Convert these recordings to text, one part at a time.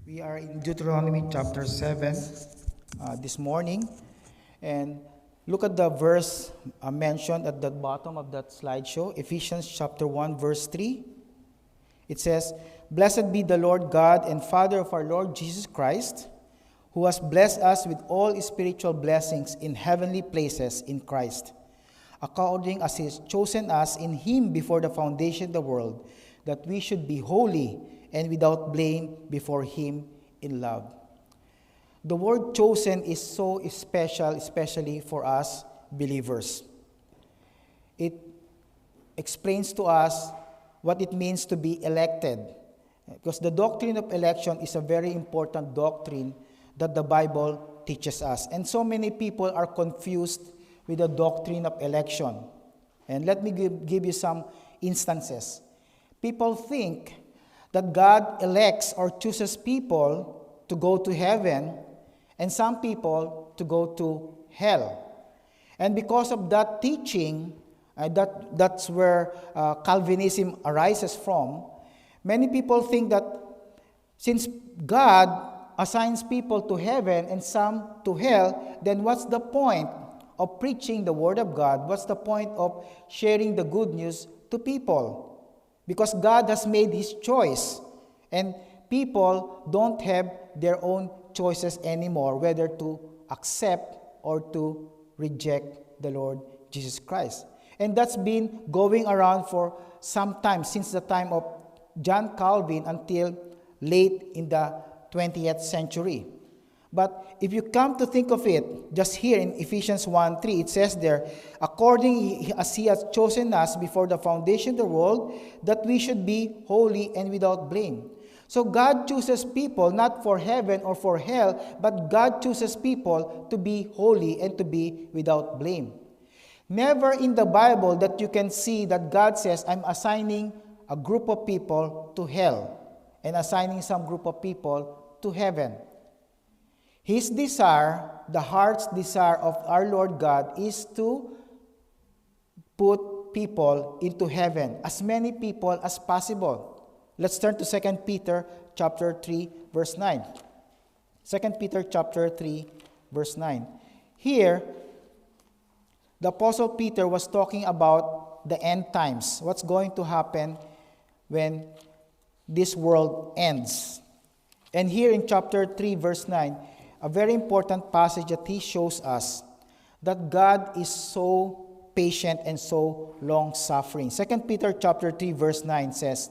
We are in Deuteronomy chapter 7 this morning. And look at the verse mentioned at the bottom of that slideshow, Ephesians chapter 1, verse 3. It says, "Blessed be the Lord God and Father of our Lord Jesus Christ, who has blessed us with all spiritual blessings in heavenly places in Christ, according as he has chosen us in him before the foundation of the world, that we should be holy and without blame before him in love." The word chosen is so special, especially for us believers. It explains to us what it means to be elected, because the doctrine of election is a very important doctrine that the Bible teaches us. And so many people are confused with the doctrine of election. And let me give you some instances. People think that God elects or chooses people to go to heaven and some people to go to hell. And because of that teaching, that's where Calvinism arises from, many people think that since God assigns people to heaven and some to hell, then what's the point of preaching the Word of God? What's the point of sharing the good news to people? Because God has made His choice, and people don't have their own choices anymore, whether to accept or to reject the Lord Jesus Christ. And that's been going around for some time, since the time of John Calvin until late in the 20th century. But if you come to think of it, just here in Ephesians 1:3, it says there, "According as he has chosen us before the foundation of the world, that we should be holy and without blame." So God chooses people not for heaven or for hell, but God chooses people to be holy and to be without blame. Never in the Bible that you can see that God says, "I'm assigning a group of people to hell and assigning some group of people to heaven." His desire, the heart's desire of our Lord God, is to put people into heaven, as many people as possible. Let's turn to 2 Peter chapter 3, verse 9. 2 Peter chapter 3, verse 9. Here, the Apostle Peter was talking about the end times, what's going to happen when this world ends. And here in chapter 3, verse 9, a very important passage that he shows us that God is so patient and so long-suffering. 2 Peter chapter 3, verse 9 says,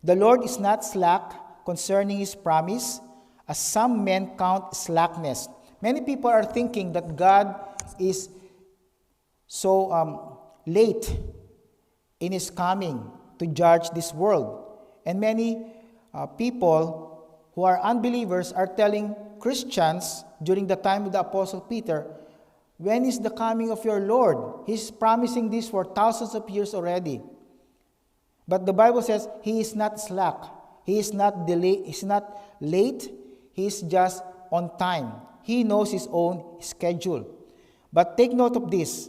"The Lord is not slack concerning his promise, as some men count slackness." Many people are thinking that God is so late in his coming to judge this world. And many people who are unbelievers are telling Christians during the time of the Apostle Peter, "When is the coming of your Lord? He's promising this for thousands of years already." But the Bible says he is not slack. He is not delayed. He's not late. He's just on time. He knows his own schedule. But take note of this.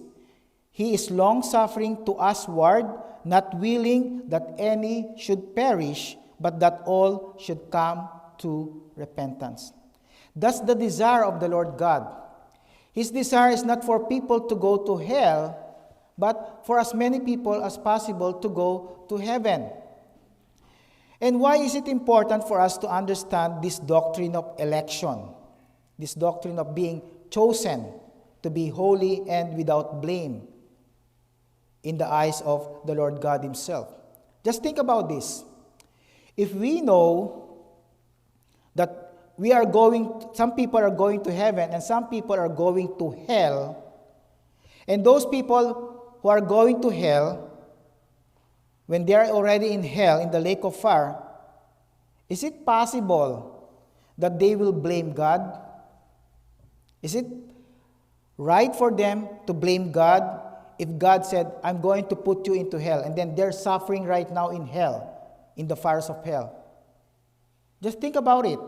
He is long-suffering to usward, not willing that any should perish, but that all should come to repentance. That's the desire of the Lord God. His desire is not for people to go to hell, but for as many people as possible to go to heaven. And why is it important for us to understand this doctrine of election, this doctrine of being chosen to be holy and without blame in the eyes of the Lord God himself? Just think about this. If we know that some people are going to heaven and some people are going to hell, and those people who are going to hell, when they are already in hell, in the lake of fire, is it possible that they will blame God? Is it right for them to blame God if God said, "I'm going to put you into hell," and then they're suffering right now in hell, in the fires of hell? Just think about it.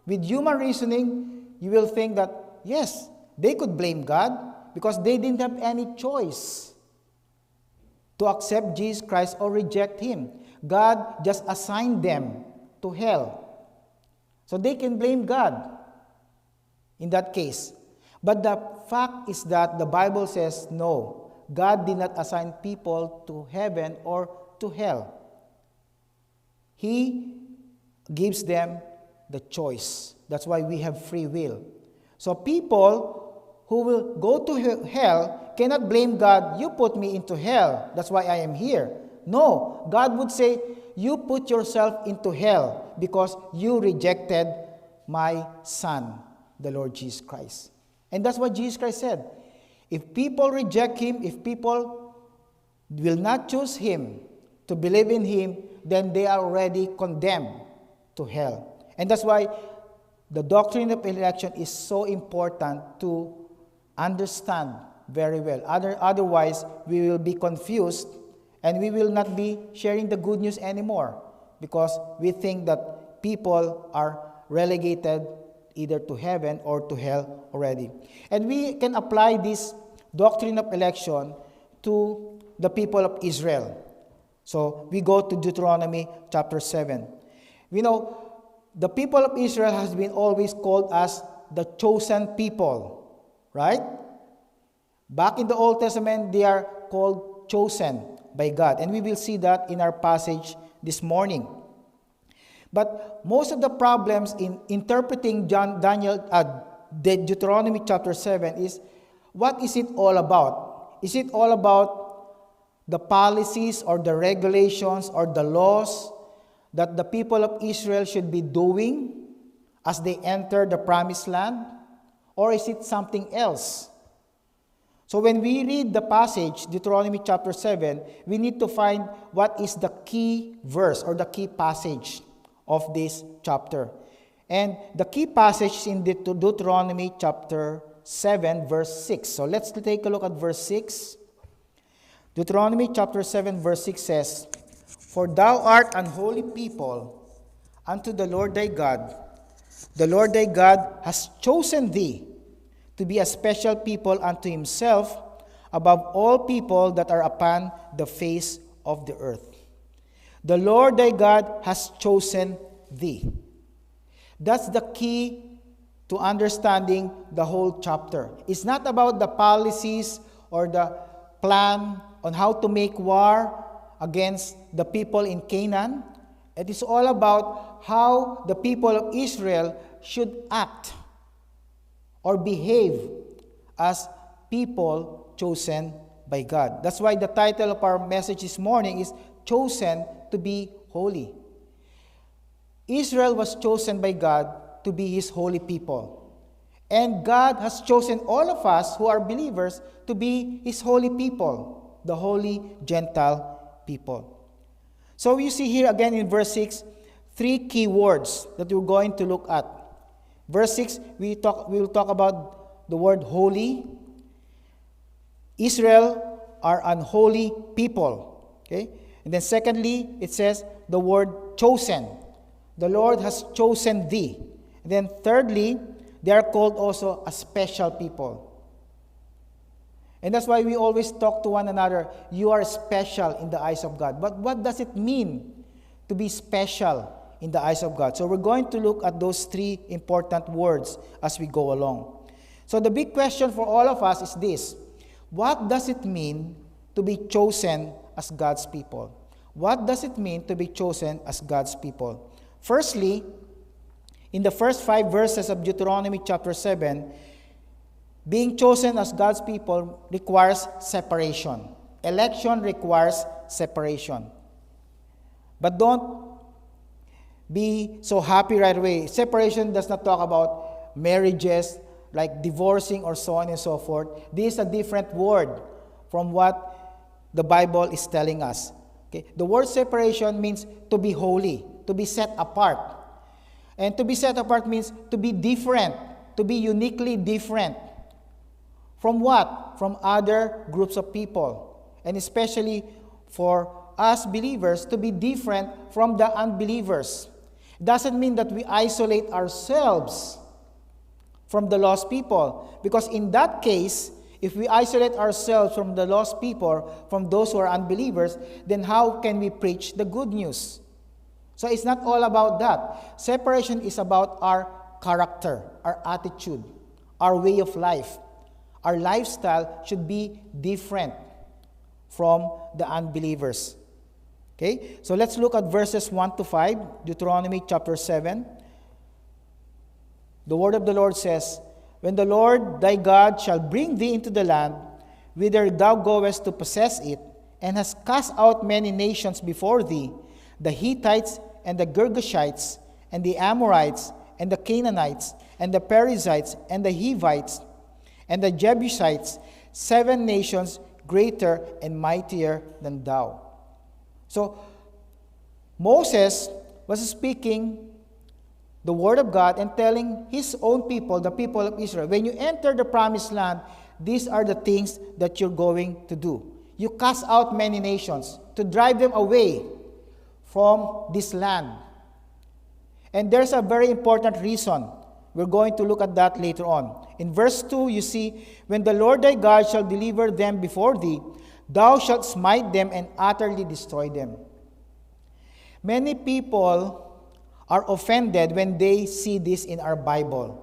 With human reasoning, you will think that, yes, they could blame God because they didn't have any choice to accept Jesus Christ or reject him. God just assigned them to hell. So they can blame God in that case. But the fact is that the Bible says no. God did not assign people to heaven or to hell. He gives them the choice. That's why we have free will. So people who will go to hell cannot blame God, you put me into hell, that's why I am here. No, God would say, you put yourself into hell because you rejected my Son, the Lord Jesus Christ. And that's what Jesus Christ said. If people reject Him, if people will not choose Him to believe in Him, then they are already condemned to hell. And that's why the doctrine of election is so important to understand very well. Otherwise, we will be confused and we will not be sharing the good news anymore because we think that people are relegated either to heaven or to hell already. And we can apply this doctrine of election to the people of Israel. So we go to Deuteronomy chapter 7. We know the people of Israel has been always called as the chosen people, right? Back in the Old Testament, they are called chosen by God. And we will see that in our passage this morning. But most of the problems in interpreting Deuteronomy chapter 7 is, what is it all about? Is it all about the policies or the regulations or the laws that the people of Israel should be doing as they enter the promised land? Or is it something else? So when we read the passage, Deuteronomy chapter 7, we need to find what is the key verse or the key passage of this chapter. And the key passage is in Deuteronomy chapter 7, verse 6. So let's take a look at verse 6. Deuteronomy chapter 7, verse 6 says, For thou art an holy people unto the Lord thy God. The Lord thy God has chosen thee to be a special people unto himself above all people that are upon the face of the earth. The Lord thy God has chosen thee. That's the key to understanding the whole chapter. It's not about the policies or the plan on how to make war against the people in Canaan. It is all about how the people of Israel should act or behave as people chosen by God. That's why the title of our message this morning is Chosen to be Holy. Israel was chosen by God to be His holy people. And God has chosen all of us who are believers to be His holy people, the holy Gentile people. So you see here again in verse 6, three key words that we're going to look at. Verse 6, we will talk about the word holy. Israel are unholy people. Okay? And then secondly, it says the word chosen. The Lord has chosen thee. And then thirdly, they are called also a special people. And that's why we always talk to one another, you are special in the eyes of God. But what does it mean to be special in the eyes of God? So we're going to look at those three important words as we go along. So the big question for all of us is this: what does it mean to be chosen as God's people? What does it mean to be chosen as God's people? Firstly, in the first 5 verses of Deuteronomy chapter 7, being chosen as God's people requires separation. Election requires separation. But don't be so happy right away. Separation does not talk about marriages, like divorcing or so on and so forth. This is a different word from what the Bible is telling us. Okay? The word separation means to be holy, to be set apart. And to be set apart means to be different, to be uniquely different. From what? From other groups of people. And especially for us believers to be different from the unbelievers. It doesn't mean that we isolate ourselves from the lost people. Because in that case, if we isolate ourselves from the lost people, from those who are unbelievers, then how can we preach the good news? So it's not all about that. Separation is about our character, our attitude, our way of life. Our lifestyle should be different from the unbelievers. Okay? So let's look at verses 1 to 5, Deuteronomy chapter 7. The word of the Lord says, "When the Lord thy God shall bring thee into the land, whither thou goest to possess it, and has cast out many nations before thee, the Hittites, and the Girgashites, and the Amorites, and the Canaanites, and the Perizzites, and the Hivites, and the Jebusites, 7 nations greater and mightier than thou." So, Moses was speaking the word of God and telling his own people, the people of Israel, when you enter the promised land, these are the things that you're going to do. You cast out many nations to drive them away from this land. And there's a very important reason. We're going to look at that later on. In verse 2, you see, "When the Lord thy God shall deliver them before thee, thou shalt smite them and utterly destroy them." Many people are offended when they see this in our Bible.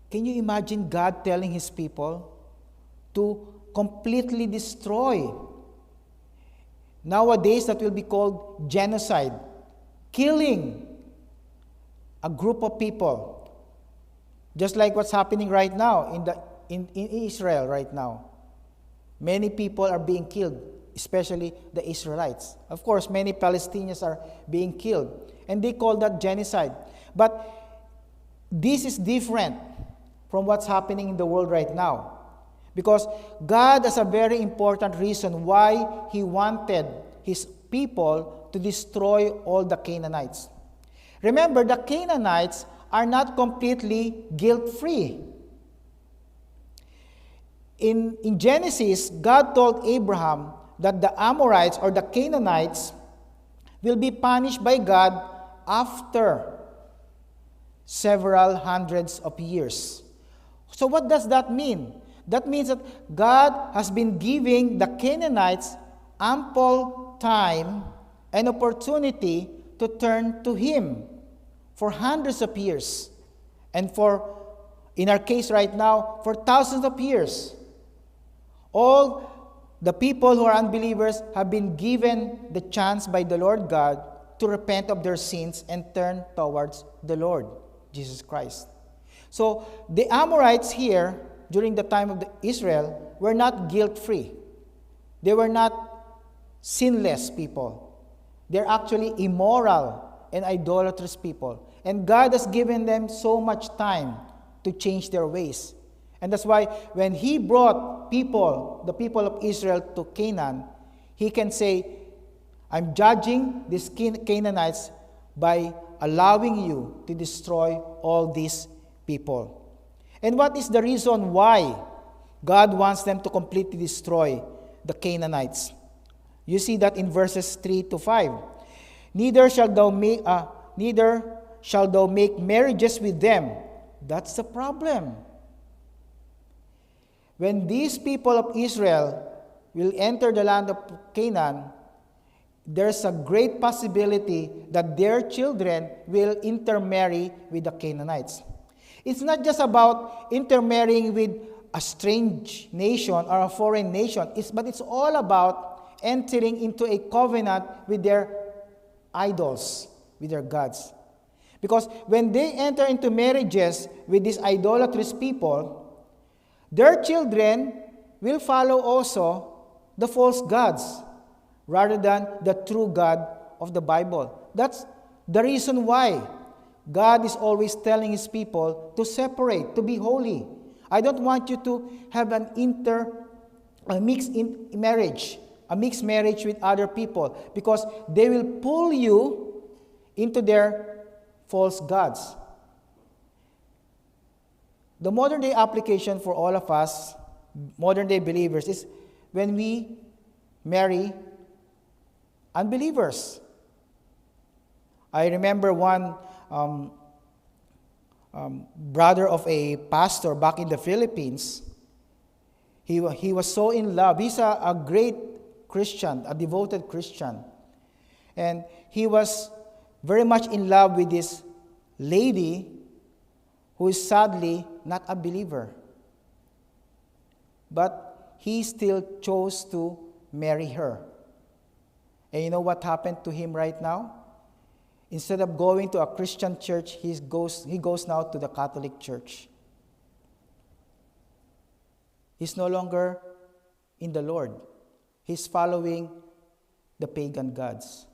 Can you imagine God telling his people to completely destroy? Nowadays, that will be called genocide, killing a group of people, just like what's happening right now in Israel right now. Many people are being killed, especially the Israelites. Of course, many Palestinians are being killed, and they call that genocide. But this is different from what's happening in the world right now, because God has a very important reason why he wanted his people to destroy all the Canaanites. Remember, the Canaanites are not completely guilt-free. In Genesis, God told Abraham that the Amorites or the Canaanites will be punished by God after several hundreds of years. So what does that mean? That means that God has been giving the Canaanites ample time and opportunity to turn to him for hundreds of years. And in our case right now, for thousands of years. All the people who are unbelievers have been given the chance by the Lord God to repent of their sins and turn towards the Lord Jesus Christ. So the Amorites here, during the time of Israel, were not guilt-free. They were not sinless people. They're actually immoral and idolatrous people. And God has given them so much time to change their ways. And that's why when he brought the people of Israel to Canaan, he can say, "I'm judging these Canaanites by allowing you to destroy all these people." And what is the reason why God wants them to completely destroy the Canaanites? You see that in verses 3 to 5. Neither shall thou make marriages with them. That's the problem. When these people of Israel will enter the land of Canaan, there's a great possibility that their children will intermarry with the Canaanites. It's not just about intermarrying with a strange nation or a foreign nation, but it's all about entering into a covenant with their idols, with their gods. Because when they enter into marriages with these idolatrous people, their children will follow also the false gods rather than the true God of the Bible. That's the reason why God is always telling his people to separate, to be holy. I don't want you to have a mixed marriage with other people, because they will pull you into their false gods. The modern day application for all of us, modern day believers, is when we marry unbelievers. I remember one brother of a pastor back in the Philippines. He was so in love. He's a great Christian, a devoted Christian. And he was very much in love with this lady who is sadly not a believer. But he still chose to marry her. And you know what happened to him right now? Instead of going to a Christian church, he goes now to the Catholic Church. He's no longer in the Lord. He's following the pagan gods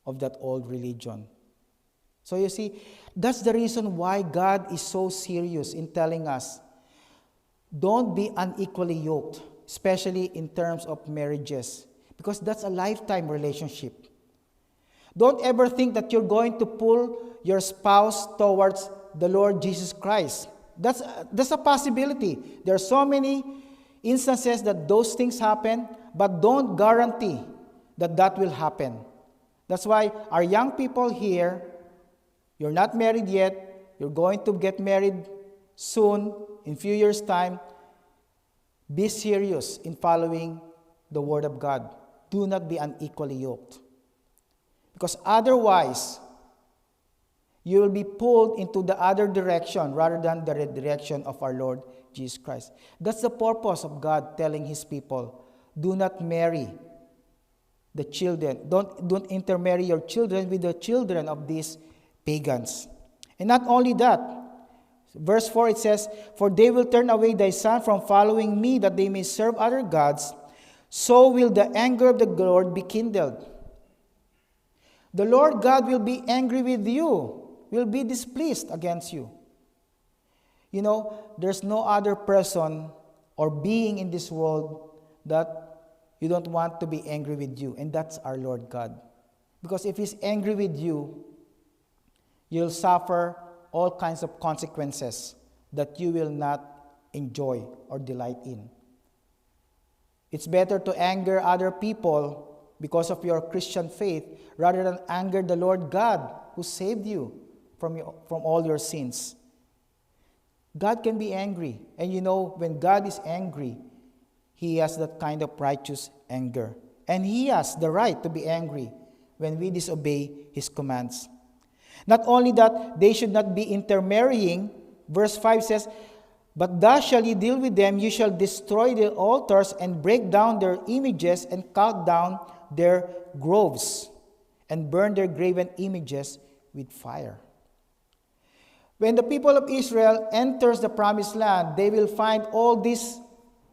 of that old religion. So you see, that's the reason why God is so serious in telling us, don't be unequally yoked, especially in terms of marriages, because that's a lifetime relationship. Don't ever think that you're going to pull your spouse towards the Lord Jesus Christ. That's a possibility. There are so many instances that those things happen, but don't guarantee that that will happen. That's why our young people here, you're not married yet, you're going to get married soon, in few years' time. Be serious in following the Word of God. Do not be unequally yoked. Because otherwise, you will be pulled into the other direction rather than the direction of our Lord Jesus Christ. That's the purpose of God telling His people, do not marry the children. Don't intermarry your children with the children of these pagans. And not only that, verse 4 it says, for they will turn away thy son from following me, that they may serve other gods. So will the anger of the Lord be kindled. The Lord God will be angry with you, will be displeased against you. You know, there's no other person or being in this world that you don't want to be angry with you, and that's our Lord God. Because if He's angry with you, you'll suffer all kinds of consequences that you will not enjoy or delight in. It's better to anger other people because of your Christian faith rather than anger the Lord God who saved you from all your sins. God can be angry. And you know, when God is angry, He has that kind of righteous anger. And He has the right to be angry when we disobey His commands. Not only that, they should not be intermarrying. Verse 5 says, but thus shall ye deal with them, you shall destroy their altars and break down their images and cut down their groves and burn their graven images with fire. When the people of Israel enters the promised land, they will find all these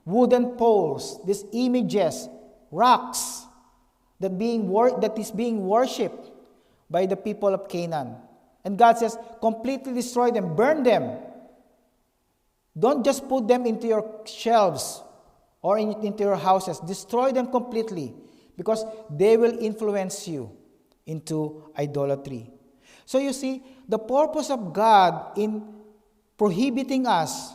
wooden poles, these images, rocks that is being worshipped by the people of Canaan. And God says, completely destroy them, burn them. Don't just put them into your shelves or into your houses. Destroy them completely, because they will influence you into idolatry. So you see, the purpose of God in prohibiting us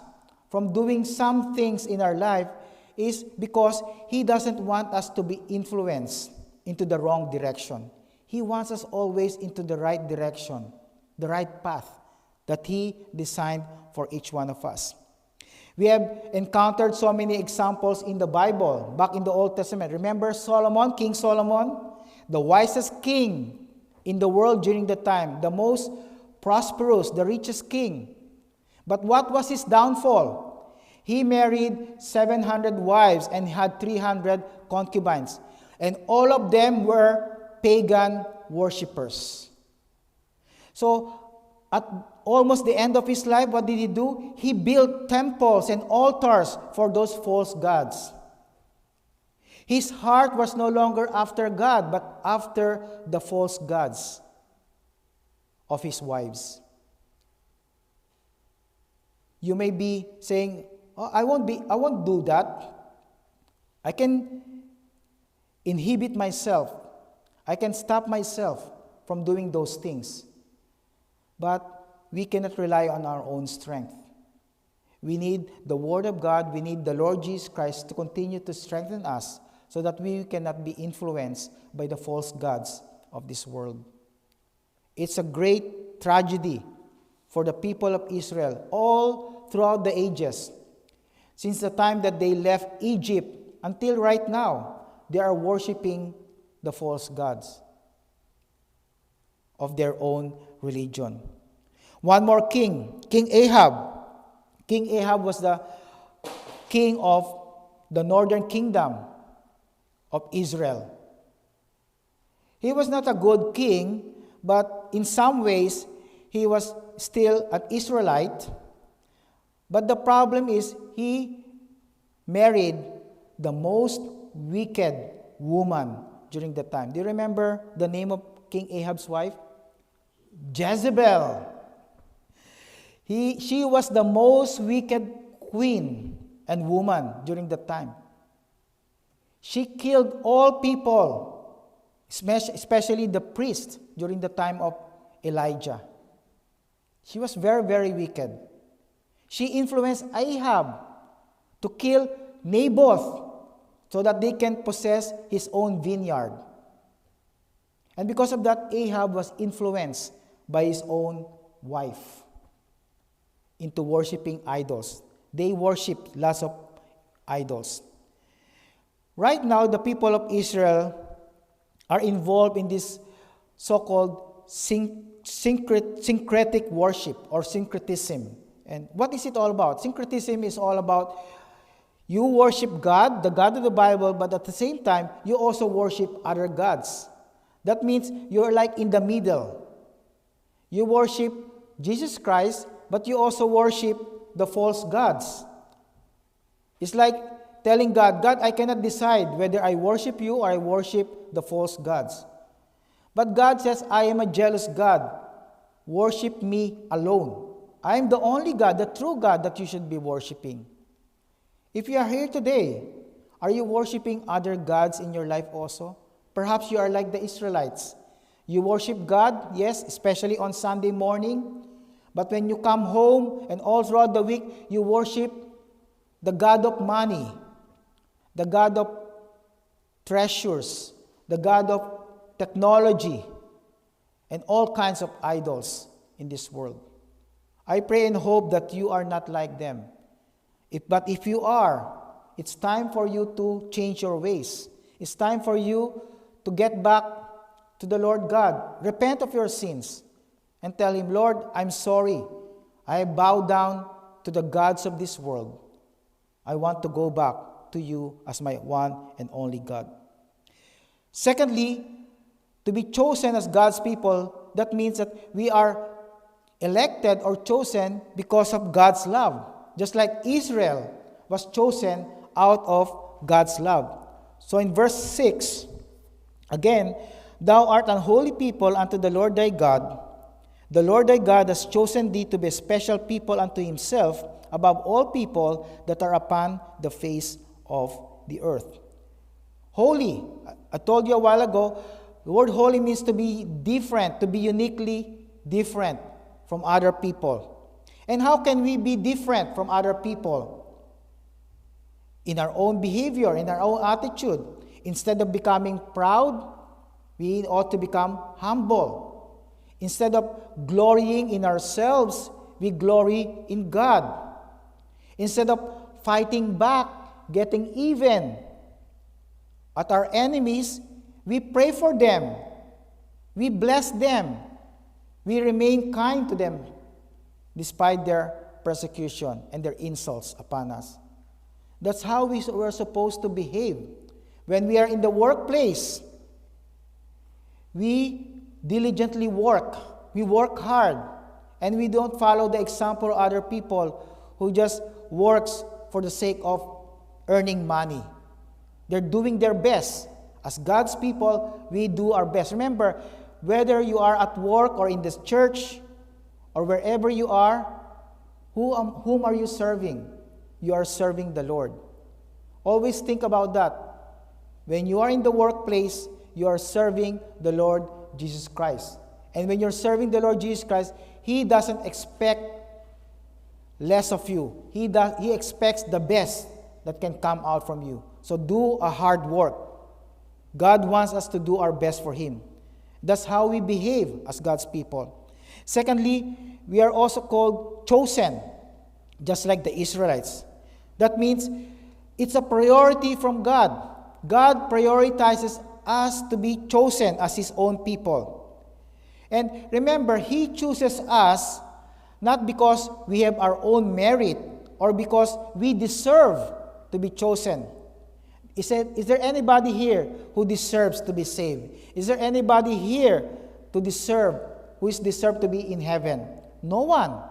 from doing some things in our life is because He doesn't want us to be influenced into the wrong direction. He wants us always into the right direction, the right path that He designed for each one of us. We have encountered so many examples in the Bible, back in the Old Testament. Remember Solomon, King Solomon, the wisest king in the world during the time, the most prosperous, the richest king. But what was his downfall? He married 700 wives and had 300 concubines. And all of them were pagan worshippers. So, at almost the end of his life, what did he do? He built temples and altars for those false gods. His heart was no longer after God, but after the false gods of his wives. You may be saying, oh, I won't do that. I can inhibit myself. I can stop myself from doing those things. But we cannot rely on our own strength. We need the Word of God, we need the Lord Jesus Christ to continue to strengthen us so that we cannot be influenced by the false gods of this world. It's a great tragedy for the people of Israel all throughout the ages. Since the time that they left Egypt until right now, they are worshiping the false gods of their own religion. One more king, King Ahab. King Ahab was the king of the northern kingdom of Israel. He was not a good king, but in some ways, he was still an Israelite. But the problem is, he married the most wicked woman during that time. Do you remember the name of King Ahab's wife? Jezebel. She was the most wicked queen and woman during that time. She killed all people, especially the priests during the time of Elijah. She was very, very wicked. She influenced Ahab to kill Naboth so that they can possess his own vineyard. And because of that, Ahab was influenced by his own wife into worshiping idols. They worshiped lots of idols. Right now, the people of Israel are involved in this so-called syncretic worship or syncretism. And what is it all about? Syncretism is all about you worship God, the God of the Bible, but at the same time, you also worship other gods. That means you're like in the middle. You worship Jesus Christ, but you also worship the false gods. It's like telling God, God, I cannot decide whether I worship you or I worship the false gods. But God says, I am a jealous God. Worship me alone. I am the only God, the true God that you should be worshiping. If you are here today, are you worshiping other gods in your life also? Perhaps you are like the Israelites. You worship God, yes, especially on Sunday morning. But when you come home and all throughout the week, you worship the God of money, the God of treasures, the God of technology, and all kinds of idols in this world. I pray and hope that you are not like them. But if you are, it's time for you to change your ways. It's time for you to get back to the Lord God. Repent of your sins and tell Him, Lord, I'm sorry. I bow down to the gods of this world. I want to go back to you as my one and only God. Secondly, to be chosen as God's people, that means that we are elected or chosen because of God's love. Just like Israel was chosen out of God's love. So in verse 6, again, thou art an holy people unto the Lord thy God. The Lord thy God has chosen thee to be a special people unto himself above all people that are upon the face of the earth. Holy, I told you a while ago, the word holy means to be different, to be uniquely different from other people. And how can we be different from other people? In our own behavior, in our own attitude. Instead of becoming proud, we ought to become humble. Instead of glorying in ourselves, we glory in God. Instead of fighting back, getting even at our enemies, we pray for them. We bless them. We remain kind to them despite their persecution and their insults upon us. That's how we're supposed to behave. When we are in the workplace, we diligently work. We work hard. And we don't follow the example of other people who just works for the sake of earning money. They're doing their best. As God's people, we do our best. Remember, whether you are at work or in this church or wherever you are, whom are you serving? You are serving the Lord. Always think about that. When you are in the workplace, you are serving the Lord Jesus Christ. And when you're serving the Lord Jesus Christ, He doesn't expect less of you. He expects the best that can come out from you. So do a hard work. God wants us to do our best for Him. That's how we behave as God's people. Secondly, we are also called chosen, just like the Israelites. That means it's a priority from God. God prioritizes us to be chosen as His own people. And remember, He chooses us not because we have our own merit or because we deserve to be chosen. Is there anybody here who deserves to be saved? Is there anybody here who is deserved to be in heaven? No one.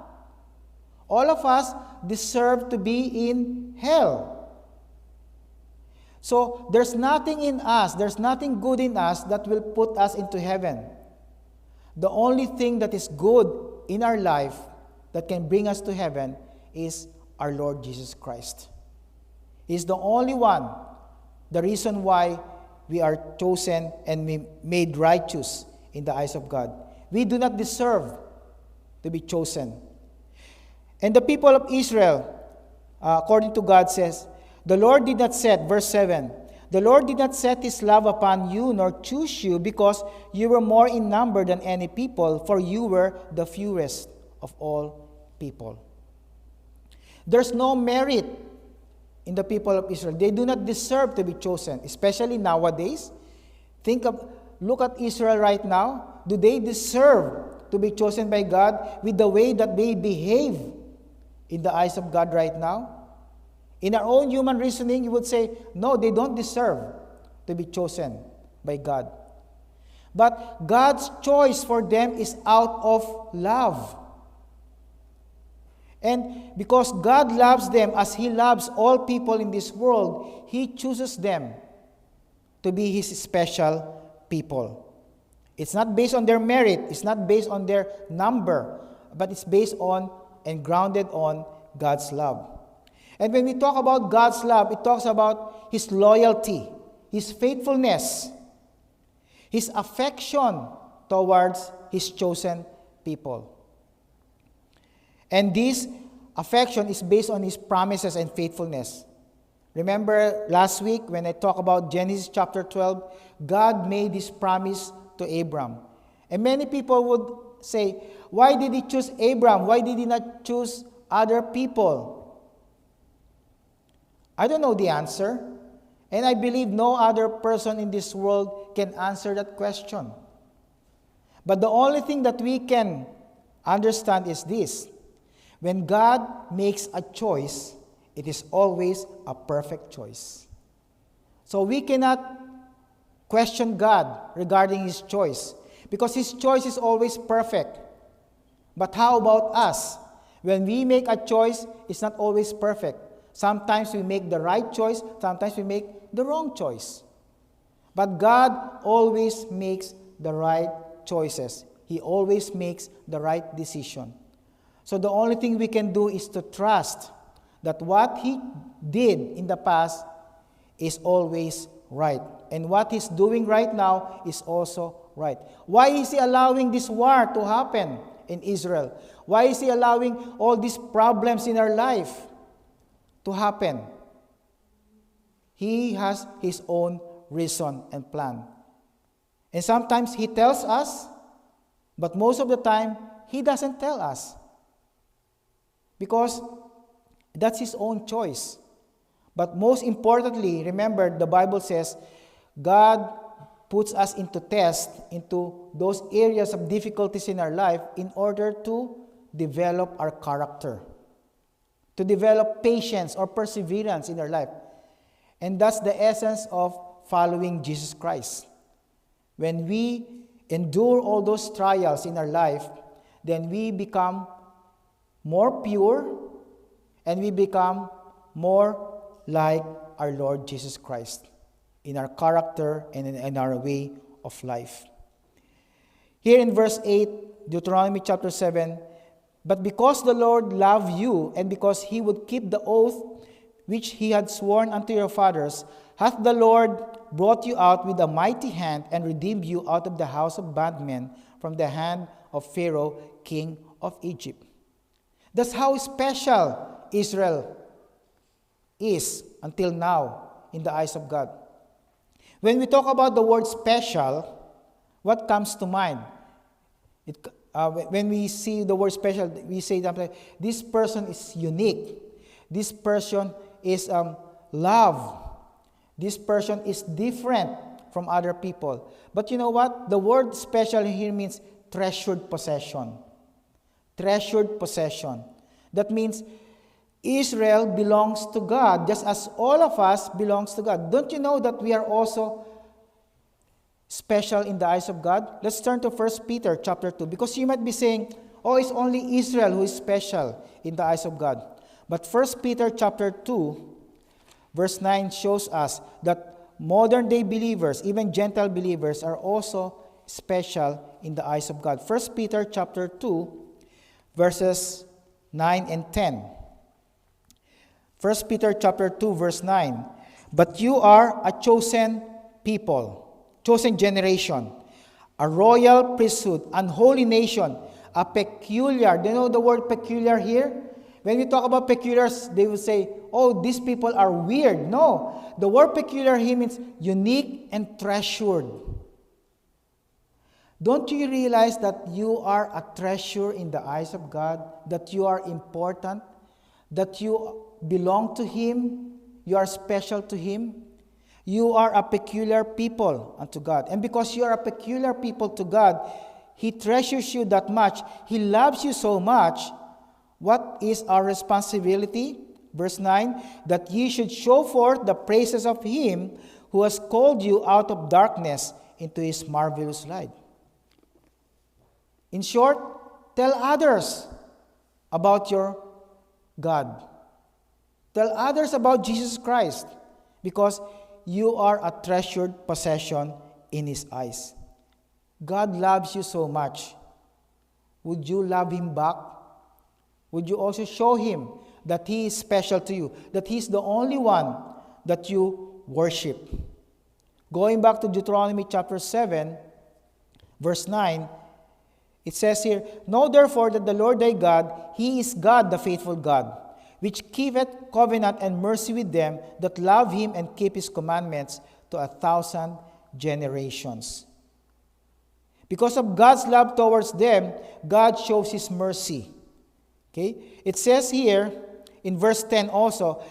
All of us deserve to be in hell. So there's nothing in us, there's nothing good in us that will put us into heaven. The only thing that is good in our life that can bring us to heaven is our Lord Jesus Christ. He's the only one, the reason why we are chosen and made righteous in the eyes of God. We do not deserve to be chosen. And the people of Israel, according to God, says, the Lord did not set, verse 7, the Lord did not set His love upon you nor choose you because you were more in number than any people, for you were the fewest of all people. There's no merit in the people of Israel. They do not deserve to be chosen, especially nowadays. Look at Israel right now. Do they deserve to be chosen by God with the way that they behave in the eyes of God right now? In our own human reasoning, you would say, no, they don't deserve to be chosen by God. But God's choice for them is out of love. And because God loves them as He loves all people in this world, He chooses them to be His special people. It's not based on their merit, it's not based on their number, but it's based on and grounded on God's love. And when we talk about God's love, it talks about His loyalty, His faithfulness, His affection towards His chosen people. And this affection is based on His promises and faithfulness. Remember last week when I talked about Genesis chapter 12, God made this promise to Abram. And many people would say, why did He choose Abram? Why did He not choose other people? I don't know the answer. And I believe no other person in this world can answer that question. But the only thing that we can understand is this. When God makes a choice, it is always a perfect choice. So we cannot question God regarding His choice, because His choice is always perfect. But how about us? When we make a choice, it's not always perfect. Sometimes we make the right choice, sometimes we make the wrong choice. But God always makes the right choices. He always makes the right decision. So the only thing we can do is to trust that what He did in the past is always right. And what He's doing right now is also right. Why is He allowing this war to happen in Israel? Why is He allowing all these problems in our life to happen? He has His own reason and plan. And sometimes He tells us, but most of the time, He doesn't tell us. Because that's His own choice. But most importantly, remember, the Bible says, God puts us into test, into those areas of difficulties in our life in order to develop our character, to develop patience or perseverance in our life. And that's the essence of following Jesus Christ. When we endure all those trials in our life, then we become more pure and we become more like our Lord Jesus Christ in our character and in our way of life. Here in verse 8, Deuteronomy chapter 7, but because the Lord loved you, and because He would keep the oath which He had sworn unto your fathers, hath the Lord brought you out with a mighty hand, and redeemed you out of the house of bondmen, from the hand of Pharaoh, king of Egypt. That's how special Israel is until now in the eyes of God. When we talk about the word special, what comes to mind? When we see the word special, we say that this person is unique. This person is love. This person is different from other people. But you know what? The word special here means treasured possession. Treasured possession. That means Israel belongs to God, just as all of us belongs to God. Don't you know that we are also special in the eyes of God? Let's turn to 1 Peter chapter 2, because you might be saying, oh, it's only Israel who is special in the eyes of God. But 1 Peter chapter 2, verse 9 shows us that modern day believers, even Gentile believers, are also special in the eyes of God. 1 Peter chapter 2, verses 9 and 10. 1 Peter chapter 2, verse 9. But you are a chosen people, chosen generation, a royal priesthood, an holy nation, a peculiar. Do you know the word peculiar here? When we talk about peculiars, they will say, oh, these people are weird. No, the word peculiar here means unique and treasured. Don't you realize that you are a treasure in the eyes of God, that you are important, that you belong to Him, you are special to Him? You are a peculiar people unto God. And because you are a peculiar people to God, He treasures you that much. He loves you so much. What is our responsibility? Verse 9, that ye should show forth the praises of Him who has called you out of darkness into His marvelous light. In short, tell others about your God. Tell others about Jesus Christ, because you are a treasured possession in His eyes. God loves you so much. Would you love Him back? Would you also show Him that He is special to you, that He's the only one that you worship? Going back to Deuteronomy chapter 7, verse 9, it says here, know therefore that the Lord thy God, He is God, the faithful God, which keepeth covenant and mercy with them that love Him and keep His commandments to 1,000 generations. Because of God's love towards them, God shows His mercy. Okay? It says here, in verse 10 also,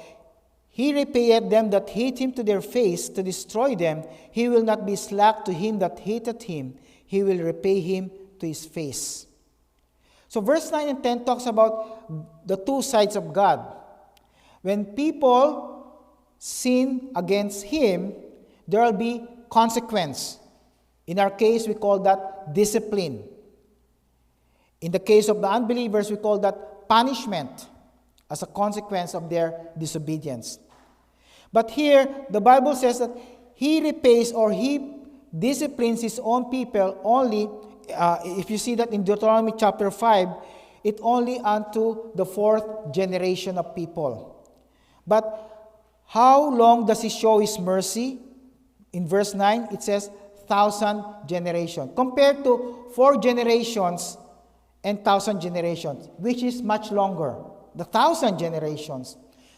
He repayeth them that hate Him to their face, to destroy them. He will not be slack to him that hateth Him. He will repay him to his face. So verse 9 and 10 talks about the two sides of God. When people sin against Him, there will be consequence. In our case, we call that discipline. In the case of the unbelievers, we call that punishment as a consequence of their disobedience. But here, the Bible says that He repays or He disciplines His own people only. If you see that in Deuteronomy chapter 5, it only unto the fourth generation of people. But how long does He show His mercy? In verse 9, it says 1,000 generations. Compared to 4 generations and 1,000 generations, which is much longer. The 1,000 generations.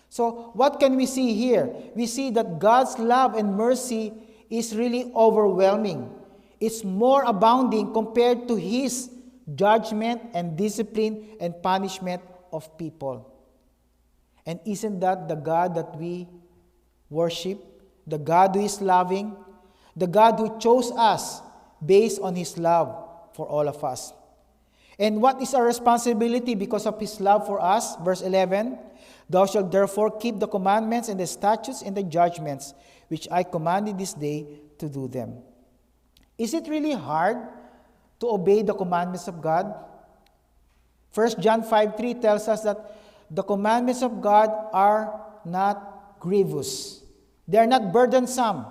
So what can we see here? We see that God's love and mercy is really overwhelming. It's more abounding compared to His judgment and discipline and punishment of people. And isn't that the God that we worship? The God who is loving? The God who chose us based on His love for all of us. And what is our responsibility because of His love for us? Verse 11, thou shalt therefore keep the commandments and the statutes and the judgments which I commanded this day to do them. Is it really hard to obey the commandments of God? 1 John 5:3 tells us that the commandments of God are not grievous. They are not burdensome.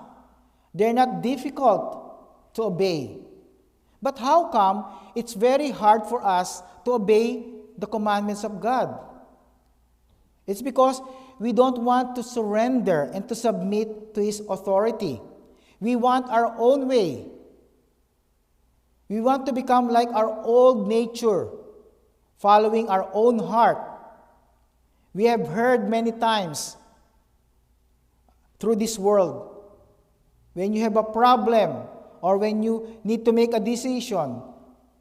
They are not difficult to obey. But how come it's very hard for us to obey the commandments of God? It's because we don't want to surrender and to submit to His authority. We want our own way. We want to become like our old nature, following our own heart. We have heard many times through this world, when you have a problem or when you need to make a decision,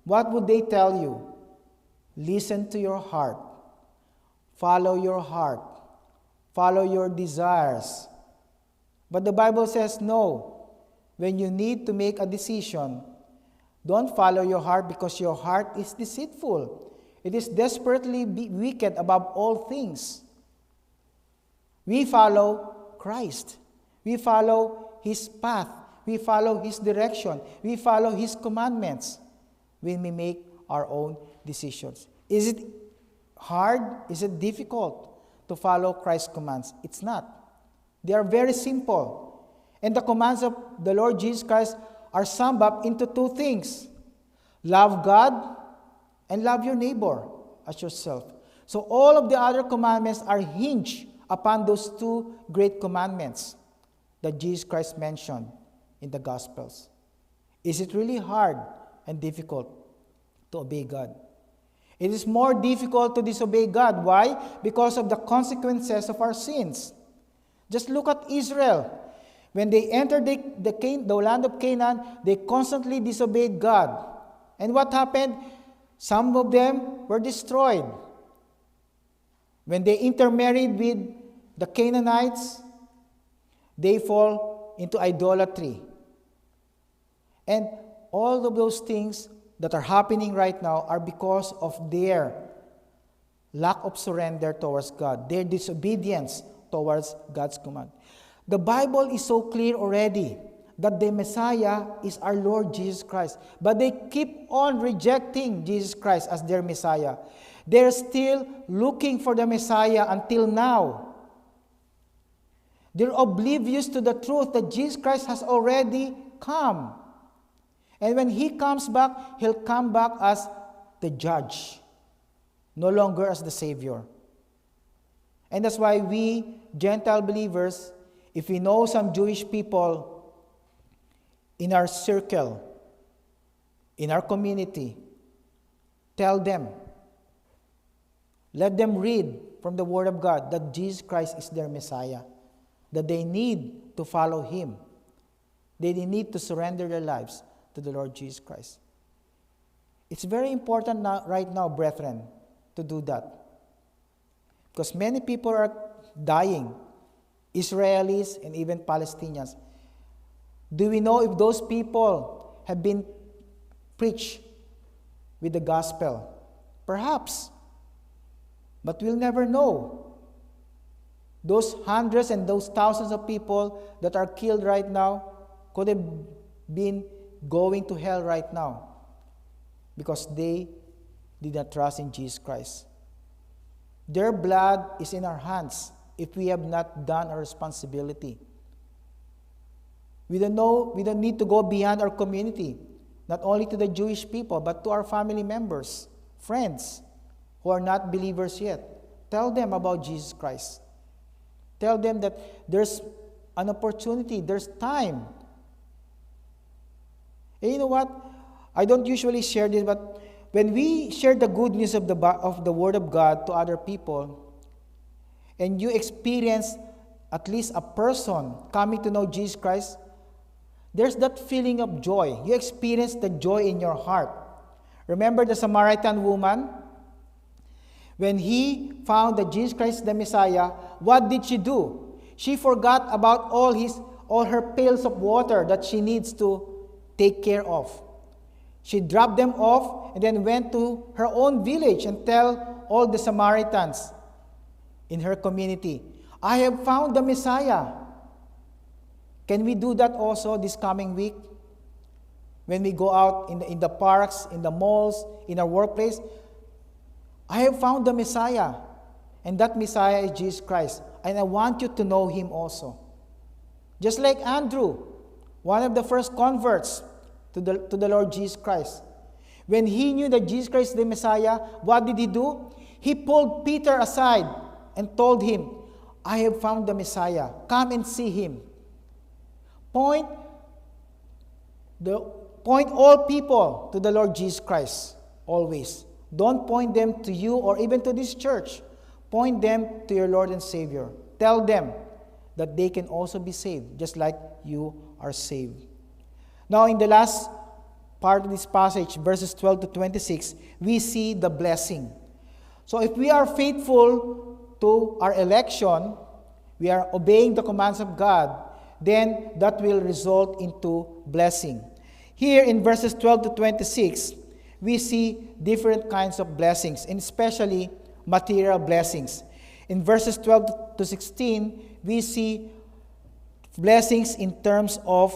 what would they tell you? Listen to your heart. Follow your heart. Follow your desires. But the Bible says no. when you need to make a decision, don't follow your heart because your heart is deceitful. It is desperately wicked above all things. We follow Christ. We follow His path. We follow His direction. We follow His commandments when we make our own decisions. Is it hard? Is it difficult to follow Christ's commands? It's not. They are very simple. And the commands of the Lord Jesus Christ are summed up into two things. Love God and love your neighbor as yourself. So all of the other commandments are hinged upon those two great commandments that Jesus Christ mentioned in the Gospels. Is it really hard and difficult to obey God? It is more difficult to disobey God. Why? Because of the consequences of our sins. Just look at Israel. When they entered the land of Canaan, they constantly disobeyed God. And what happened? Some of them were destroyed. When they intermarried with the Canaanites, they fall into idolatry. And all of those things that are happening right now are because of their lack of surrender towards God, their disobedience towards God's command. The Bible is so clear already that the Messiah is our Lord Jesus Christ. But they keep on rejecting Jesus Christ as their Messiah. They're still looking for the Messiah until now. They're oblivious to the truth that Jesus Christ has already come. And when He comes back, He'll come back as the judge, no longer as the Savior. And that's why we, Gentile believers, if we know some Jewish people in our circle, in our community, tell them, let them read from the Word of God that Jesus Christ is their Messiah, that they need to follow Him. They need to surrender their lives to the Lord Jesus Christ. It's very important right now, brethren, to do that. Because many people are dying, Israelis and even Palestinians. Do we know if those people have been preached with the gospel? Perhaps. But we'll never know. Those hundreds and those thousands of people that are killed right now could have been going to hell right now because they did not trust in Jesus Christ. Their blood is in our hands if we have not done our responsibility. We don't need to go beyond our community, not only to the Jewish people, but to our family members, friends who are not believers yet. Tell them about Jesus Christ. Tell them that there's an opportunity, there's time. And you know what? I don't usually share this, but when we share the good news of the Word of God to other people, and you experience at least a person coming to know Jesus Christ, there's that feeling of joy. You experience the joy in your heart. Remember the Samaritan woman? When he found that Jesus Christ is the Messiah, what did she do? She forgot about all her pails of water that she needs to take care of. She dropped them off and then went to her own village and tell all the Samaritans in her community, I have found the Messiah. Can we do that also this coming week? When we go out in the parks, in the malls, in our workplace, I have found the Messiah. And that Messiah is Jesus Christ. And I want you to know Him also. Just like Andrew, one of the first converts to the Lord Jesus Christ. When he knew that Jesus Christ is the Messiah, what did he do? He pulled Peter aside and told him, I have found the Messiah. Come and see Him. Point all people to the Lord Jesus Christ, always. Don't point them to you or even to this church. Point them to your Lord and Savior. Tell them that they can also be saved, just like you are saved. Now, in the last part of this passage, verses 12 to 26, we see the blessing. So if we are faithful to our election, we are obeying the commands of God, then that will result into blessing. Here in verses 12 to 26, we see different kinds of blessings, and especially material blessings. In verses 12 to 16, we see blessings in terms of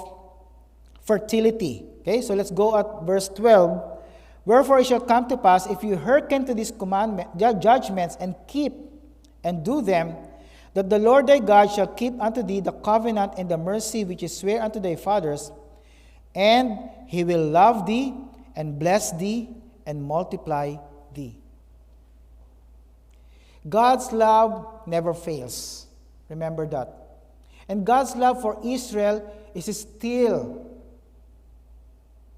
fertility. Okay, so let's go at verse 12. Wherefore it shall come to pass, if you hearken to these judgments and keep and do them, that the Lord thy God shall keep unto thee the covenant and the mercy which he sware unto thy fathers, and he will love thee and bless thee and multiply thee. God's love never fails. Remember that. And God's love for Israel is still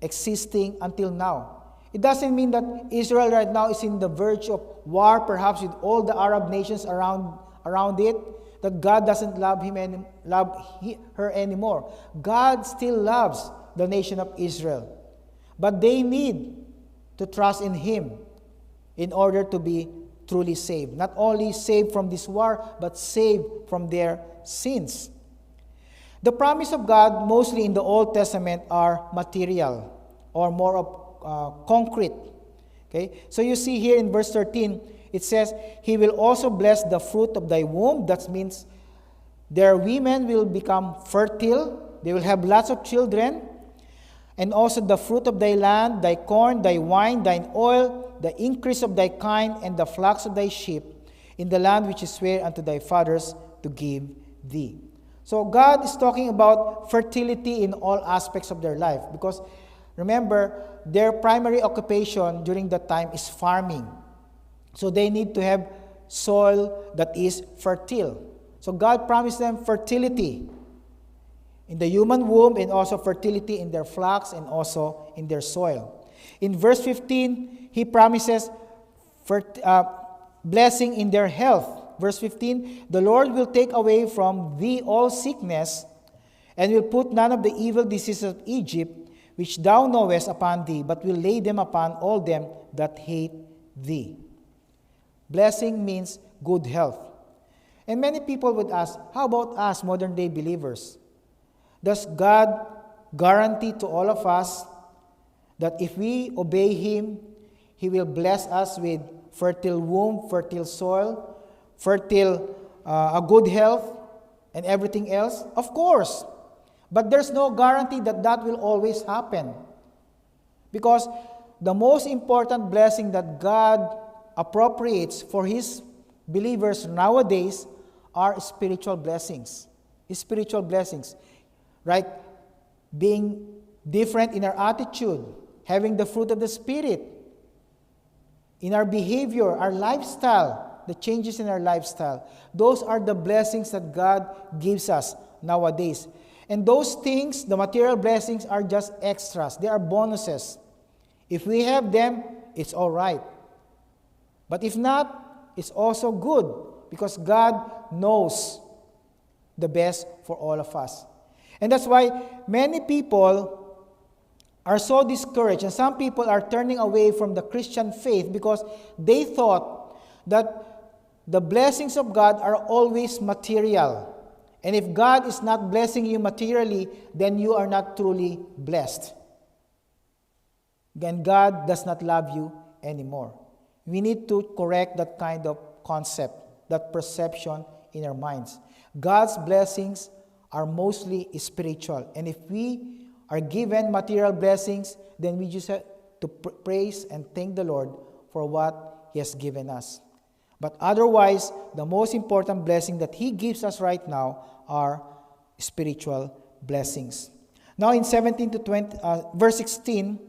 existing until now. It doesn't mean that Israel right now is in the verge of war, perhaps with all the Arab nations around it, that God doesn't love her anymore. God still loves the nation of Israel. But they need to trust in Him in order to be truly saved. Not only saved from this war, but saved from their sins. The promise of God, mostly in the Old Testament, are material or more of concrete. Okay? So you see here in verse 13, it says, He will also bless the fruit of thy womb. That means their women will become fertile. They will have lots of children. And also the fruit of thy land, thy corn, thy wine, thine oil, the increase of thy kind, and the flocks of thy sheep, in the land which he sware unto thy fathers to give thee. So God is talking about fertility in all aspects of their life. Because remember, their primary occupation during that time is farming. So they need to have soil that is fertile. So God promised them fertility in the human womb, and also fertility in their flocks and also in their soil. In verse 15, He promises blessing in their health. Verse 15, the Lord will take away from thee all sickness, and will put none of the evil diseases of Egypt, which thou knowest, upon thee, but will lay them upon all them that hate thee. Blessing means good health. And many people would ask, how about us modern day believers? Does God guarantee to all of us that if we obey Him, He will bless us with fertile womb, fertile soil, a good health, and everything else? Of course. But there's no guarantee that that will always happen. Because the most important blessing that God appropriates for His believers nowadays are spiritual blessings. Spiritual blessings. Right? Being different in our attitude, having the fruit of the Spirit, in our behavior, our lifestyle, the changes in our lifestyle. Those are the blessings that God gives us nowadays. And those things, the material blessings, are just extras. They are bonuses. If we have them, it's all right. But if not, it's also good, because God knows the best for all of us. And that's why many people are so discouraged, and some people are turning away from the Christian faith because they thought that the blessings of God are always material. And if God is not blessing you materially, then you are not truly blessed. Then God does not love you anymore. We need to correct that kind of concept, that perception in our minds. God's blessings are mostly spiritual. And if we are given material blessings, then we just have to praise and thank the Lord for what He has given us. But otherwise, the most important blessing that He gives us right now are spiritual blessings. Now in 17 to 20, verse 16,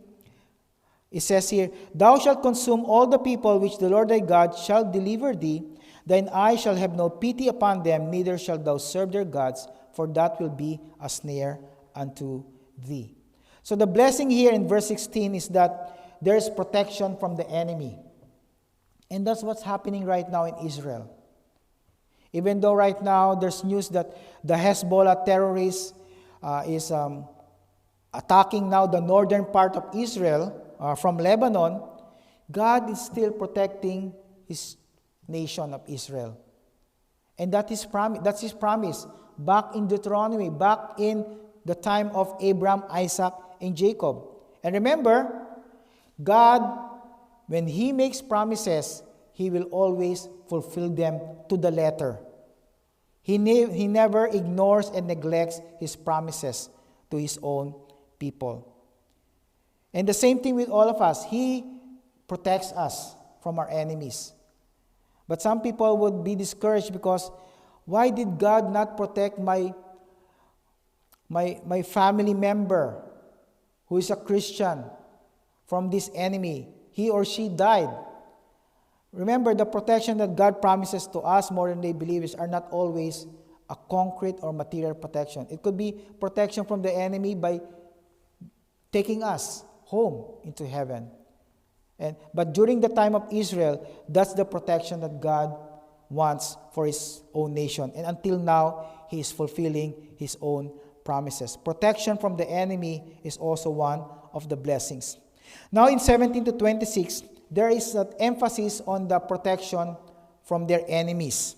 it says here, Thou shalt consume all the people which the Lord thy God shall deliver thee, thine eye shall have no pity upon them, neither shalt thou serve their gods, for that will be a snare unto thee. So the blessing here in verse 16 is that there is protection from the enemy. And that's what's happening right now in Israel. Even though right now there's news that the Hezbollah terrorists is attacking now the northern part of Israel from Lebanon, God is still protecting His nation of Israel. And that's his promise. Back in Deuteronomy, back in the time of Abraham, Isaac, and Jacob. And remember, God, when He makes promises, He will always fulfill them to the letter. He never ignores and neglects His promises to His own people. And the same thing with all of us. He protects us from our enemies. But some people would be discouraged because, why did God not protect my family member who is a Christian from this enemy? He or she died. Remember, the protection that God promises to us modern-day believers are not always a concrete or material protection. It could be protection from the enemy by taking us home into heaven. But during the time of Israel, that's the protection that God wants for His own nation. And until now, He is fulfilling His own promises. Protection from the enemy is also one of the blessings. Now in 17 to 26, there is that emphasis on the protection from their enemies.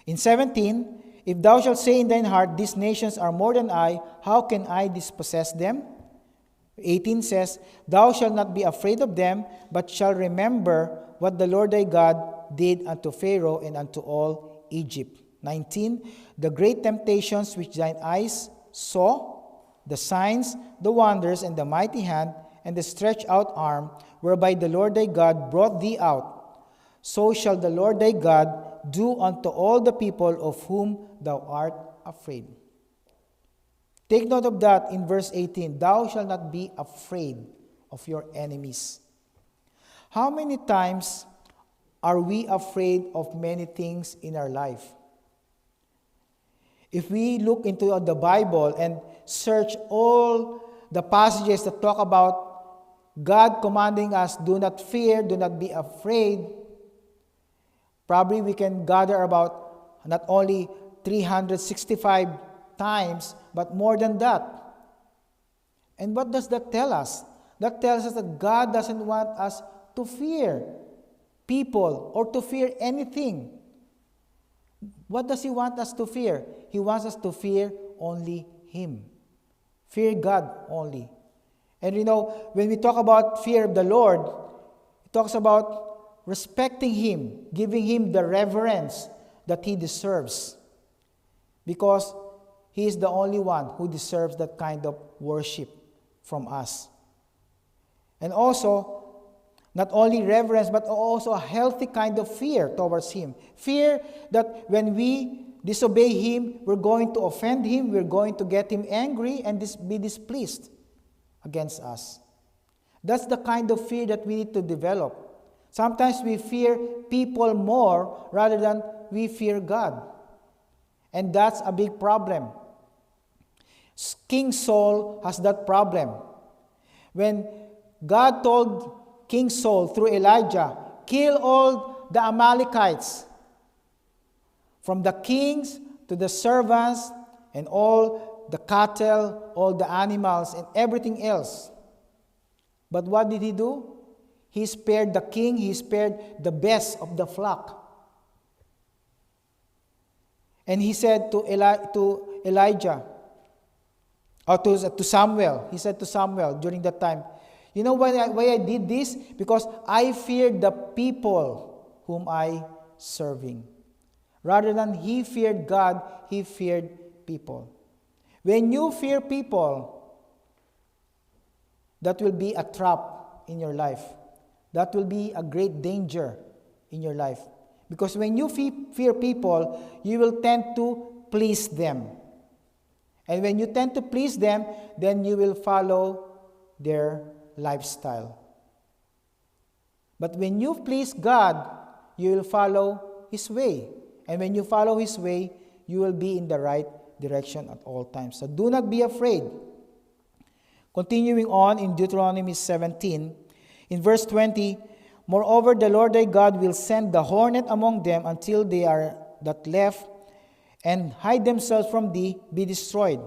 In 17, if thou shalt say in thine heart, these nations are more than I, how can I dispossess them? 18 says, thou shalt not be afraid of them, but shalt remember what the Lord thy God did unto Pharaoh and unto all Egypt. 19, the great temptations which thine eyes saw, the signs, the wonders, and the mighty hand, and the stretched out arm, whereby the Lord thy God brought thee out, so shall the Lord thy God do unto all the people of whom thou art afraid. Take note of that in verse 18. Thou shalt not be afraid of your enemies. How many times are we afraid of many things in our life? If we look into the Bible and search all the passages that talk about God commanding us, do not fear, do not be afraid, probably we can gather about not only 365 times, but more than that. And what does that tell us? That tells us that God doesn't want us to fear people or to fear anything. What does He want us to fear? He wants us to fear only Him. Fear God only. And when we talk about fear of the Lord, it talks about respecting Him, giving Him the reverence that He deserves. Because He is the only one who deserves that kind of worship from us. And also, not only reverence, but also a healthy kind of fear towards Him. Fear that when we disobey Him, we're going to offend Him, we're going to get Him angry and be displeased against us. That's the kind of fear that we need to develop. Sometimes we fear people more rather than we fear God. And that's a big problem. King Saul has that problem. When God told King Saul through Elijah, kill all the Amalekites, from the kings to the servants and all the cattle, all the animals and everything else. But what did he do? He spared the king, he spared the best of the flock. And he said to Elijah, or to Samuel, he said to Samuel during that time, you know why I did this? Because I feared the people whom I serving. Rather than he feared God, he feared people. When you fear people, that will be a trap in your life. That will be a great danger in your life. Because when you fear people, you will tend to please them. And when you tend to please them, then you will follow their lifestyle. But when you please God, you will follow His way. And when you follow His way, you will be in the right direction at all times. So do not be afraid. Continuing on in Deuteronomy 17, in verse 20, moreover, the Lord thy God will send the hornet among them until they are that left and hide themselves from thee, be destroyed.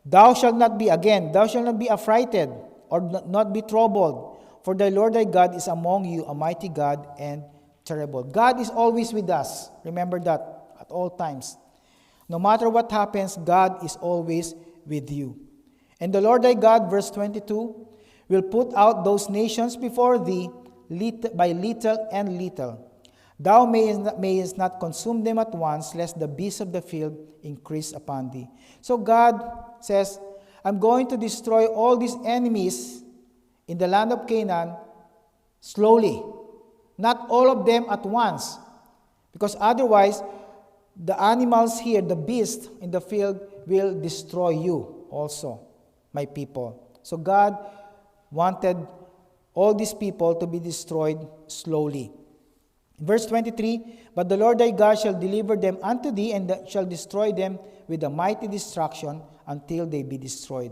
Thou shalt not be affrighted, or not be troubled, for the Lord thy God is among you, a mighty God and terrible. God is always with us. Remember that at all times. No matter what happens, God is always with you. And the Lord thy God, verse 22, will put out those nations before thee by little and little. Thou mayest not consume them at once, lest the beasts of the field increase upon thee. So God says, I'm going to destroy all these enemies in the land of Canaan slowly. Not all of them at once. Because otherwise, the animals here, the beasts in the field, will destroy you also, my people. So God wanted all these people to be destroyed slowly. Verse 23, but the Lord thy God shall deliver them unto thee, and shall destroy them with a mighty destruction until they be destroyed.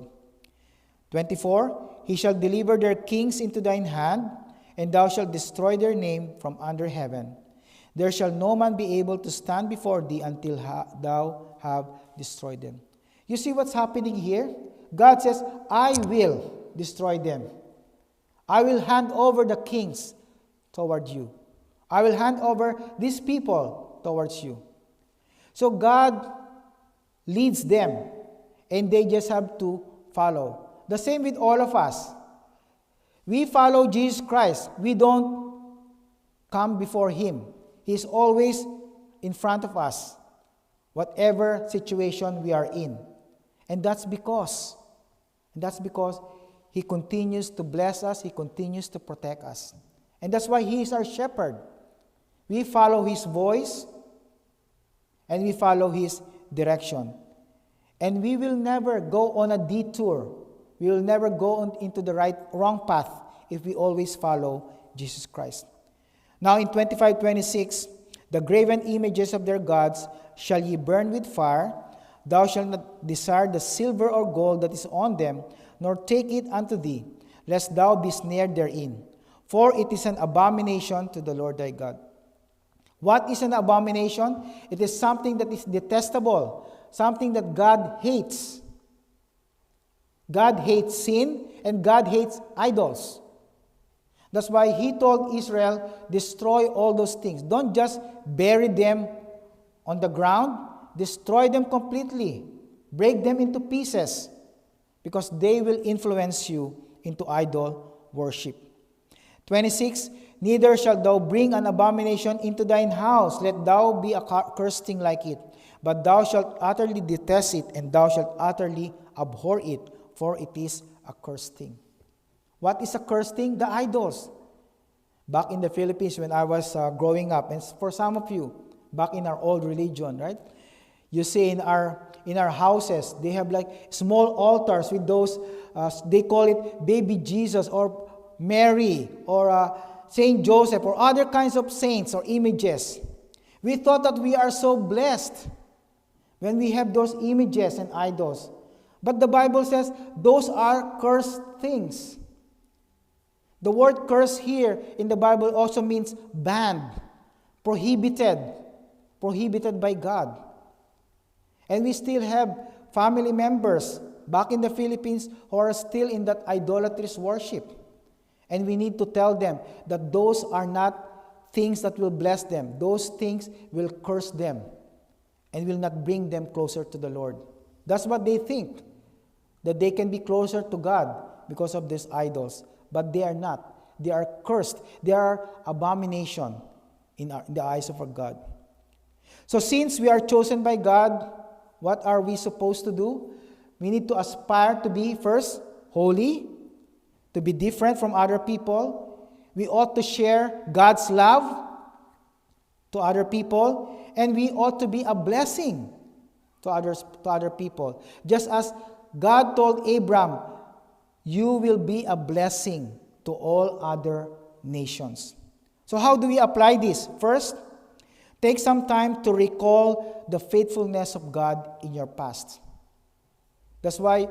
24, he shall deliver their kings into thine hand, and thou shalt destroy their name from under heaven. There shall no man be able to stand before thee until thou have destroyed them. You see what's happening here? God says, I will destroy them. I will hand over the kings toward you. I will hand over these people towards you. So God leads them, and they just have to follow. The same with all of us. We follow Jesus Christ. We don't come before Him. He's always in front of us, whatever situation we are in. And that's because He continues to bless us. He continues to protect us. And that's why He is our shepherd. We follow His voice, and we follow His direction. And we will never go on a detour. We will never go into the wrong path if we always follow Jesus Christ. Now in 25:26, the graven images of their gods shall ye burn with fire. Thou shalt not desire the silver or gold that is on them, nor take it unto thee, lest thou be snared therein. For it is an abomination to the Lord thy God. What is an abomination? It is something that is detestable, something that God hates. God hates sin, and God hates idols. That's why He told Israel, destroy all those things. Don't just bury them on the ground. Destroy them completely. Break them into pieces, because they will influence you into idol worship. 26, neither shalt thou bring an abomination into thine house, let thou be a cursed thing like it. But thou shalt utterly detest it, and thou shalt utterly abhor it, for it is a cursed thing. What is a cursed thing? The idols. Back in the Philippines when I was growing up, and for some of you, back in our old religion, right? You see in our houses, they have like small altars with those, they call it baby Jesus or Mary or Saint Joseph or other kinds of saints or images. We thought that we are so blessed when we have those images and idols. But the Bible says those are cursed things. The word curse here in the Bible also means banned, prohibited by God. And we still have family members back in the Philippines who are still in that idolatrous worship. And we need to tell them that those are not things that will bless them. Those things will curse them and will not bring them closer to the Lord. That's what they think, that they can be closer to God because of these idols. But they are not. They are cursed. They are abomination in the eyes of our God. So since we are chosen by God, what are we supposed to do? We need to aspire to be, first, holy, to be different from other people. We ought to share God's love to other people, and we ought to be a blessing to other people. Just as God told Abram, you will be a blessing to all other nations. So how do we apply this? First, take some time to recall the faithfulness of God in your past. That's why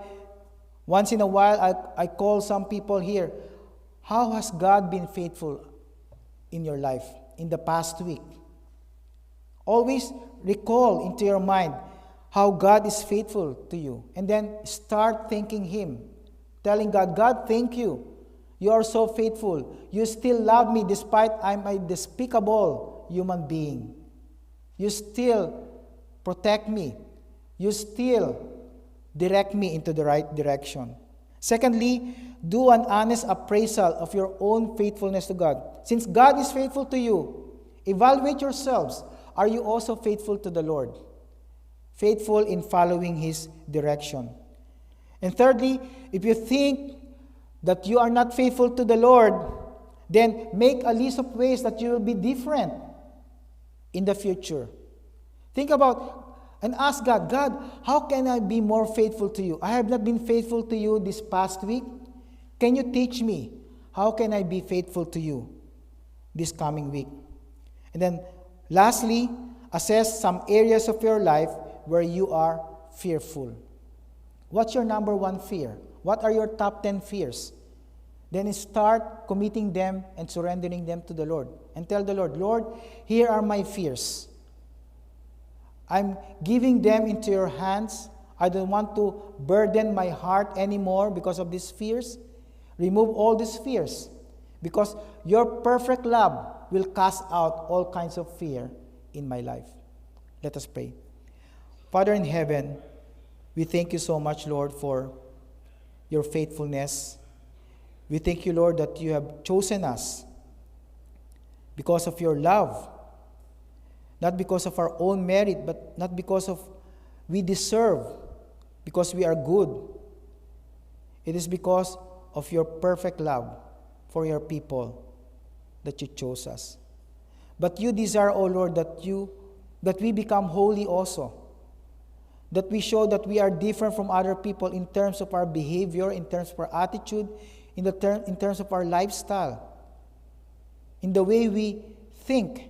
once in a while I call some people here. How has God been faithful in your life in the past week? Always recall into your mind how God is faithful to you. And then start thanking Him. Telling God, God, thank you. You are so faithful. You still love me despite I'm a despicable human being. You still protect me. You still direct me into the right direction. Secondly, do an honest appraisal of your own faithfulness to God. Since God is faithful to you, evaluate yourselves. Are you also faithful to the Lord? Faithful in following His direction. And thirdly, if you think that you are not faithful to the Lord, then make a list of ways that you will be different in the future. Think about and ask God, God, how can I be more faithful to you? I have not been faithful to you this past week. Can you teach me? How can I be faithful to you this coming week? And then lastly, assess some areas of your life where you are fearful. What's your number one fear? What are your top 10 fears? Then start committing them and surrendering them to the Lord. And tell the Lord, Lord, here are my fears. I'm giving them into your hands. I don't want to burden my heart anymore because of these fears. Remove all these fears, because your perfect love will cast out all kinds of fear in my life. Let us pray. Father in heaven, we thank you so much, Lord, for your faithfulness. We thank you, Lord, that you have chosen us because of your love. Not because of our own merit, but not because of we deserve, because we are good. It is because of your perfect love for your people that you chose us. But you desire, O Lord, that we become holy also. That we show that we are different from other people in terms of our behavior, in terms of our attitude, in terms of our lifestyle, in the way we think,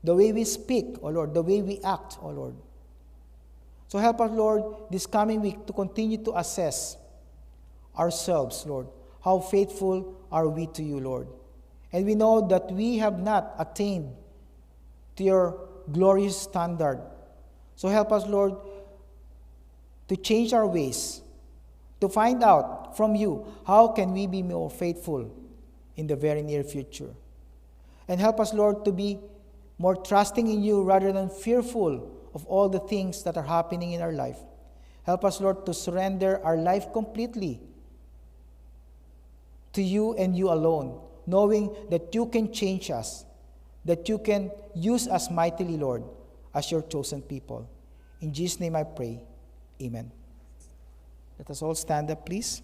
the way we speak, O Lord, the way we act, O Lord. So help us, Lord, this coming week to continue to assess ourselves, Lord. How faithful are we to you, Lord? And we know that we have not attained to your glorious standard. So help us, Lord, to change our ways, to find out from you how can we be more faithful in the very near future. And help us, Lord, to be more trusting in you rather than fearful of all the things that are happening in our life. Help us, Lord, to surrender our life completely to you and you alone, knowing that you can change us, that you can use us mightily, Lord, as your chosen people. In Jesus' name I pray. Amen. Let us all stand up, please.